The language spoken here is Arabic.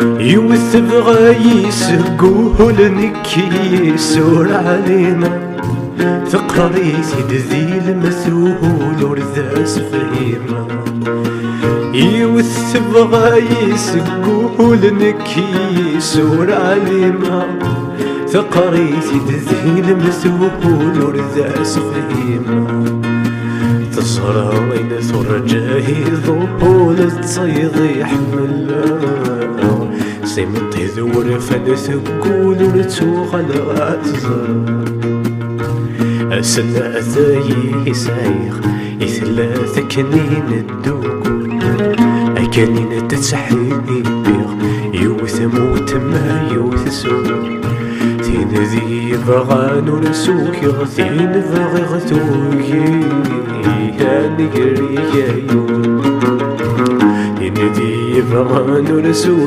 يوث بغا يسقوه لنكي يسور علينا ثقريتي دذي المثول ورذاس فهيمة يوث بغا يسقوه لنكي يسور علينا ثقريتي دذي المثول ورذاس فهيمة تصرى وين ثر جاهي ظهول تصيض يحمل سمطي ذور فنثقول ورتوغ الغاتزر أسنى أثاي سايخ إثلاث كنين الدوكول أكنين تتسحيني بيغ يوث موت ما يوث سوق ثين ذي بغان ورسوك يغثين بغي غثوكي هاني قريقايو ثين ذي بغان ورسوك